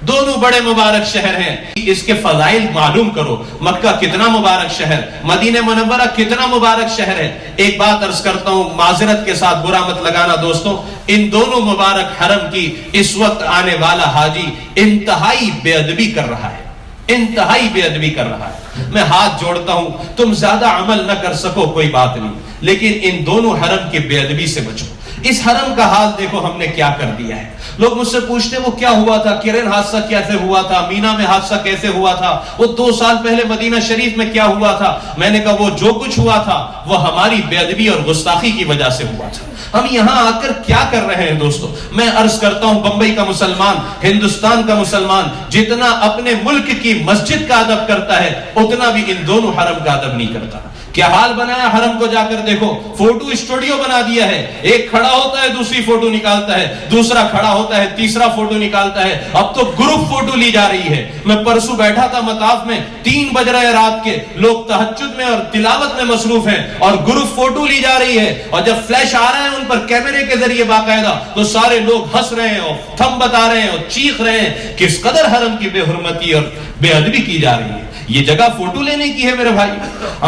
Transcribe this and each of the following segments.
دونوں بڑے مبارک شہر ہیں، اس کے فضائل معلوم کرو۔ مکہ کتنا مبارک شہر، مدینہ منورہ کتنا مبارک شہر ہے۔ ایک بات عرض کرتا ہوں، معذرت کے ساتھ برا مت لگانا دوستوں، ان دونوں مبارک حرم کی اس وقت آنے والا حاجی انتہائی بے ادبی کر رہا ہے، انتہائی بے ادبی کر رہا ہے۔ میں ہاتھ جوڑتا ہوں، تم زیادہ عمل نہ کر سکو کوئی بات نہیں، لیکن ان دونوں حرم کی بے ادبی سے بچو۔ اس حرم کا حال دیکھو ہم نے کیا کر دیا ہے۔ لوگ مجھ سے پوچھتے وہ کیا ہوا تھا، کرن حادثہ کیسے ہوا تھا، مینا میں حادثہ کیسے ہوا تھا، وہ 2 سال پہلے مدینہ شریف میں کیا ہوا تھا۔ میں نے کہا وہ جو کچھ ہوا تھا وہ ہماری بے ادبی اور گستاخی کی وجہ سے ہوا تھا۔ ہم یہاں آ کر کیا کر رہے ہیں دوستو؟ میں عرض کرتا ہوں، بمبئی کا مسلمان، ہندوستان کا مسلمان جتنا اپنے ملک کی مسجد کا ادب کرتا ہے اتنا بھی ان دونوں حرم کا ادب نہیں کرتا۔ کیا حال بنایا حرم کو، جا کر دیکھو، فوٹو اسٹوڈیو بنا دیا ہے۔ ایک کھڑا ہوتا ہے دوسری فوٹو نکالتا ہے، دوسرا کھڑا ہوتا ہے تیسرا فوٹو نکالتا ہے۔ اب تو گروپ فوٹو لی جا رہی ہے۔ میں پرسوں بیٹھا تھا مطاف میں، 3 بج رہے رات کے، لوگ تہجد میں اور تلاوت میں مصروف ہیں اور گروپ فوٹو لی جا رہی ہے، اور جب فلیش آ رہا ہے ان پر کیمرے کے ذریعے باقاعدہ، تو سارے لوگ ہنس رہے ہیں اور تھم بتا رہے ہیں اور چیخ رہے ہیں۔ کس قدر حرم کی بے حرمتی اور بے ادبی کی جا رہی ہے۔ یہ جگہ فوٹو لینے کی ہے میرے بھائی۔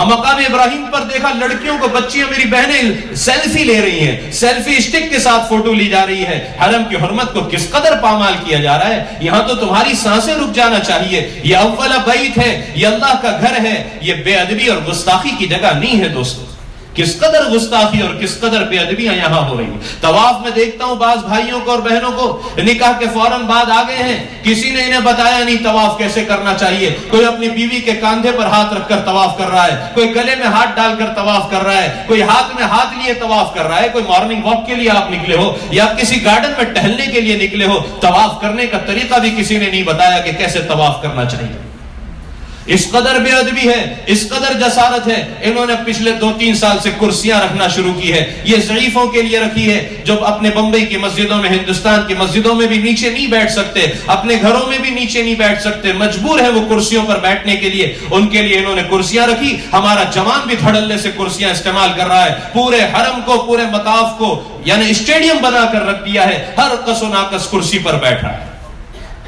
مقام ابراہیم پر دیکھا لڑکیوں کو، بچیاں میری بہنیں سیلفی لے رہی ہیں، سیلفی اسٹک کے ساتھ فوٹو لی جا رہی ہے۔ حرم کی حرمت کو کس قدر پامال کیا جا رہا ہے۔ یہاں تو تمہاری سانسیں رک جانا چاہیے۔ یہ اول بیت ہے، یہ اللہ کا گھر ہے، یہ بے ادبی اور گستاخی کی جگہ نہیں ہے دوستو۔ کس قدر گستاخی اور کس قدر بے ادبیاں یہاں ہو رہی ہیں۔ طواف میں دیکھتا ہوں بعض بھائیوں کو اور بہنوں کو نکاح کے فوراً بعد آ گئے ہیں، کسی نے انہیں بتایا نہیں طواف کیسے کرنا چاہیے۔ کوئی اپنی بیوی کے کاندھے پر ہاتھ رکھ کر طواف کر رہا ہے، کوئی گلے میں ہاتھ ڈال کر طواف کر رہا ہے، کوئی ہاتھ میں ہاتھ لیے طواف کر رہا ہے۔ کوئی مارننگ واک کے لیے آپ نکلے ہو یا کسی گارڈن میں ٹہلنے کے لیے نکلے ہو، طواف کرنے کا طریقہ بھی کسی نے نہیں بتایا کہ کیسے طواف کرنا چاہیے۔ اس قدر بے ادبی ہے، اس قدر جسارت ہے۔ انہوں نے پچھلے 2-3 سال سے کرسیاں رکھنا شروع کی ہے، یہ ضعیفوں کے لیے رکھی ہے، جو اپنے بمبئی کی مسجدوں میں، ہندوستان کی مسجدوں میں بھی نیچے نہیں بیٹھ سکتے، اپنے گھروں میں بھی نیچے نہیں بیٹھ سکتے، مجبور ہے وہ کرسیوں پر بیٹھنے کے لیے۔ ان کے لیے انہوں نے کرسیاں رکھی۔ ہمارا جوان بھی دھڑلے سے کرسیاں استعمال کر رہا ہے، پورے حرم کو، پورے مطاف کو یعنی اسٹیڈیم بنا کر رکھ دیا ہے، ہر کس و ناقص کرسی پر بیٹھا ہے۔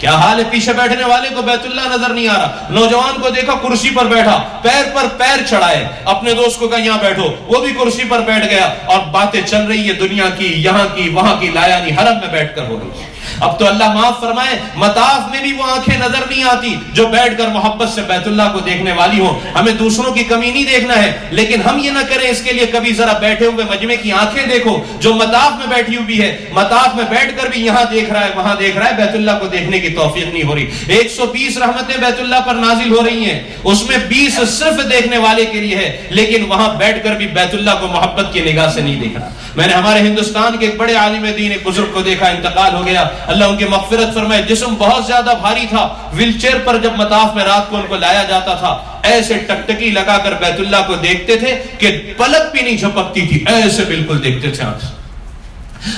کیا حال ہے؟ پیچھے بیٹھنے والے کو بیت اللہ نظر نہیں آ رہا۔ نوجوان کو دیکھا کرسی پر بیٹھا، پیر پر پیر چڑھائے، اپنے دوست کو کہا یہاں بیٹھو، وہ بھی کرسی پر بیٹھ گیا، اور باتیں چل رہی ہے دنیا کی، یہاں کی، وہاں کی، لا یعنی حرم میں بیٹھ کر ہو رہی ہے۔ اب تو اللہ معاف فرمائے، مطاف میں بھی وہ آنکھیں نظر نہیں آتی جو بیٹھ کر محبت سے بیت اللہ کو دیکھنے والی ہوں۔ ہمیں دوسروں کی کمی نہیں دیکھنا ہے، لیکن ہم یہ نہ کریں اس کے لیے کبھی ذرا بیٹھے ہوئے مجمع کی آنکھیں دیکھو جو مطاف میں بیٹھی ہوئی ہے، مطاف میں بیٹھ کر بھی یہاں دیکھ رہا ہے، وہاں دیکھ رہا ہے، بیت اللہ کو دیکھنے کی توفیق نہیں ہو رہی۔ 120 رحمتیں بیت اللہ پر نازل ہو رہی ہیں، اس میں 20 صرف دیکھنے والے کے لیے ہے، لیکن وہاں بیٹھ کر بھی بیت اللہ کو محبت کی نگاہ سے نہیں دیکھ رہا۔ میں نے ہمارے ہندوستان کے ایک بڑے عالم دین، ایک بزرگ کو دیکھا، انتقال ہو گیا، اللہ ان کی مغفرت فرمائے۔ جسم بہت زیادہ بھاری تھا، ویل چیئر پر جب مطاف میں رات کو ان کو لایا جاتا تھا، ایسے ٹکٹکی لگا کر بیت اللہ کو دیکھتے تھے کہ پلک بھی نہیں جھپکتی تھی، ایسے بالکل دیکھتے تھے آنکھ۔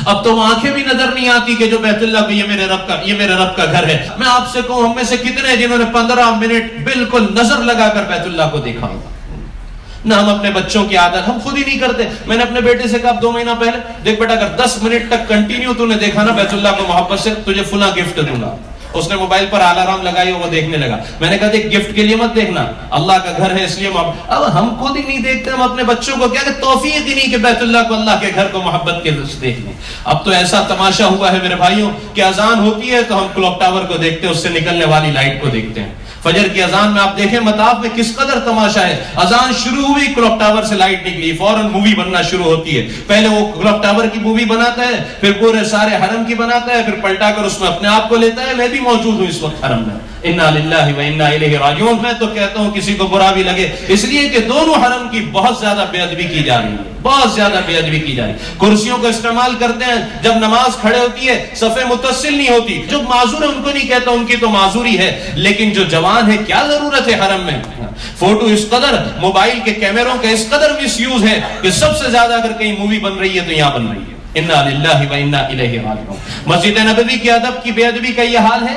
اب تو آنکھیں بھی نظر نہیں آتی کہ جو بیت اللہ کو یہ میرے رب کا گھر ہے۔ میں آپ سے کہوں، ہم میں سے کتنے ہیں جنہوں نے 15 منٹ بالکل نظر لگا کر بیت اللہ کو دیکھا ہوگا؟ نہ ہم اپنے بچوں کی عادت ہم خود ہی نہیں کرتے۔ میں نے اپنے بیٹے سے کہا 2 مہینہ پہلے، دیکھ بیٹا اگر 10 منٹ تک کنٹینیو تو نے دیکھا نا بیت اللہ کو محبت سے، تجھے فلاں گفٹ دوں گا۔ اس نے موبائل پر الارم لگائی اور وہ دیکھنے لگا۔ میں نے کہا دیکھ گفٹ کے لیے مت دیکھنا، اللہ کا گھر ہے اس لیے محبت۔ اب ہم خود ہی نہیں دیکھتے، ہم اپنے بچوں کو کیا کہ توفیق ہی نہیں کہ بیت اللہ کو، اللہ کے گھر کو محبت کے دیکھ لیں۔ اب تو ایسا تماشا ہوا ہے میرے بھائیوں کہ اذان ہوتی ہے تو ہم کلوک ٹاور کو دیکھتے ہیں، اس سے نکلنے والی لائٹ کو دیکھتے ہیں۔ فجر کی اذان میں آپ دیکھیں مطاف میں کس قدر تماشا ہے۔ اذان شروع ہوئی، کلوک ٹاور سے لائٹ نکلی، فوراً مووی بننا شروع ہوتی ہے۔ پہلے وہ کلوک ٹاور کی مووی بناتا ہے، پھر پورے سارے حرم کی بناتا ہے، پھر پلٹا کر اس میں اپنے آپ کو لیتا ہے۔ میں بھی موجود ہوں اس وقت حرم میں۔ انا للہ و انا الیہ راجعون۔ میں تو کہتا ہوں کسی کو برا بھی لگے، اس لیے کہ دونوں حرم کی بہت زیادہ بے ادبی کی جا رہی ہے، بہت زیادہ بے ادبی کی جا رہی ہے۔ کرسیوں کو استعمال کرتے ہیں، جب نماز کھڑے ہوتی ہے صفیں متصل نہیں ہوتی۔ جو معذور ہے ان کو نہیں کہتا، ان کی تو معذوری ہے، لیکن جو جوان ہے کیا ضرورت ہے حرم میں؟ فوٹو اس قدر، موبائل کے کیمروں کا اس قدر مس یوز ہے کہ سب سے زیادہ اگر کہیں مووی بن رہی ہے تو یہاں بن رہی ہے۔ انا للہ و انا الیہ راجعون۔ مسجد نبوی کے ادب کی بے ادبی کا یہ حال ہے۔